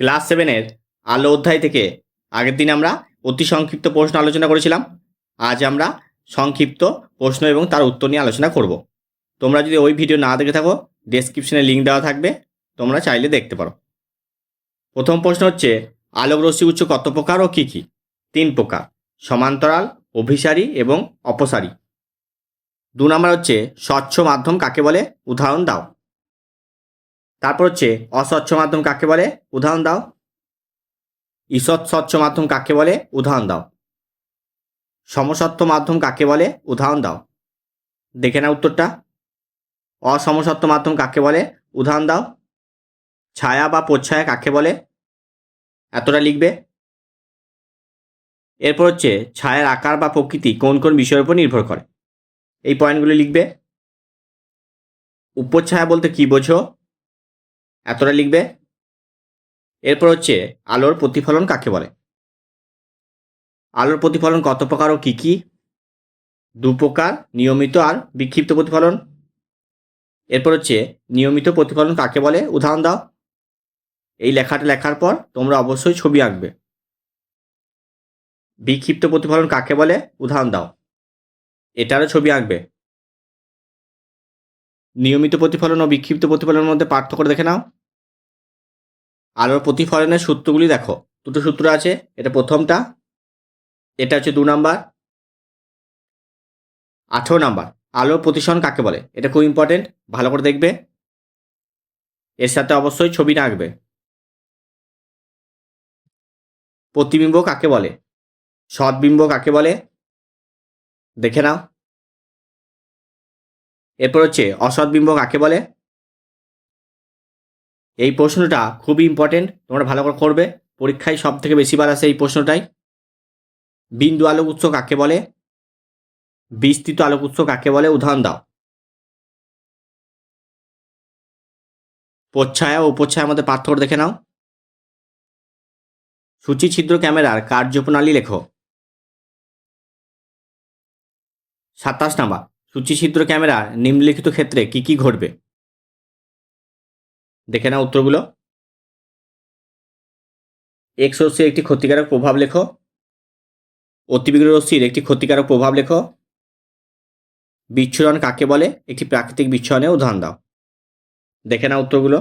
Class 7-এর আলো অধ্যায় থেকে আগের দিন আমরা অতি সংক্ষিপ্ত প্রশ্ন আলোচনা করেছিলাম। আজ আমরা সংক্ষিপ্ত প্রশ্ন এবং তার উত্তর নিয়ে আলোচনা করব। তোমরা যদি ওই ভিডিও না দেখে থাকো, ডেসক্রিপশনে লিঙ্ক দেওয়া থাকবে, তোমরা চাইলে দেখতে পারো। প্রথম প্রশ্ন হচ্ছে, আলোক রশ্মি উৎস কত প্রকার ও কী কী? 3 প্রকার: সমান্তরাল, অভিসারী এবং অপসারী। 2 নম্বর হচ্ছে, স্বচ্ছ মাধ্যম কাকে বলে? উদাহরণ দাও। তারপর হচ্ছে, অস্বচ্ছ মাধ্যম কাকে বলে? উদাহরণ দাও। ঈষৎ স্বচ্ছ মাধ্যম কাকে বলে? উদাহরণ দাও। সমসত্ব মাধ্যম কাকে বলে? উদাহরণ দাও। দেখে না উত্তরটা। অসমসত্ব মাধ্যম কাকে বলে? উদাহরণ দাও। ছায়া বা প্রচ্ছায়া কাকে বলে? এতটা লিখবে। এরপর হচ্ছে, ছায়ার আকার বা প্রকৃতি কোন কোন বিষয়ের উপর নির্ভর করে? এই পয়েন্টগুলো লিখবে। উপচ্ছায়া বলতে কি বোঝো? এতটা লিখবে। এরপর হচ্ছে, আলোর প্রতিফলন কাকে বলে? আলোর প্রতিফলন কত প্রকার ও কী কী? 2 প্রকার: নিয়মিত আর বিক্ষিপ্ত প্রতিফলন। এরপর হচ্ছে, নিয়মিত প্রতিফলন কাকে বলে? উদাহরণ দাও। এই লেখাটা লেখার পর তোমরা অবশ্যই ছবি আঁকবে। বিক্ষিপ্ত প্রতিফলন কাকে বলে? উদাহরণ দাও। এটারও ছবি আঁকবে। নিয়মিত প্রতিফলন ও বিক্ষিপ্ত প্রতিফলনের মধ্যে পার্থক্য দেখে নাও। আলোর প্রতিফলনের সূত্রগুলি দেখো। 2টো সূত্র আছে। এটা প্রথমটা, এটা হচ্ছে 2 নাম্বার। 18 নাম্বার, আলোর প্রতিসরণ কাকে বলে? এটা খুব ইম্পর্টেন্ট, ভালো করে দেখবে। এর সাথে অবশ্যই ছবিটা আঁকবে। প্রতিবিম্ব কাকে বলে? সৎবিম্ব কাকে বলে? দেখে নাও। এরপর হচ্ছে, অসৎবিম্ব কাকে বলে? এই প্রশ্নটা খুবই ইম্পর্টেন্ট, তোমরা ভালো করে করবে। পরীক্ষায় সব থেকে বেশিবার আসে এই প্রশ্নটাই। বিন্দু আলোক উৎস কাকে বলে? বিস্তৃত আলোক উৎস কাকে বলে? উদাহরণ দাও। প্রচ্ছায়া ও উপচ্ছায়ার মধ্যে পার্থক্য দেখে নাও। সূচিছিদ্র ক্যামেরার কার্যপ্রণালী লেখো। 27 নাম্বার, সূচিছিদ্র ক্যামেরার নিম্নলিখিত ক্ষেত্রে কি কি ঘটবে? দেখে নাও উত্তরগুলো। এক্স রশ্মির একটি ক্ষতিকারক প্রভাব লেখো। অতিবেগুনি রশ্মির একটি ক্ষতিকারক প্রভাব লেখো। বিচ্ছুরণ কাকে বলে? একটি প্রাকৃতিক বিচ্ছুরণের উদাহরণ দাও। দেখে নাও উত্তরগুলো।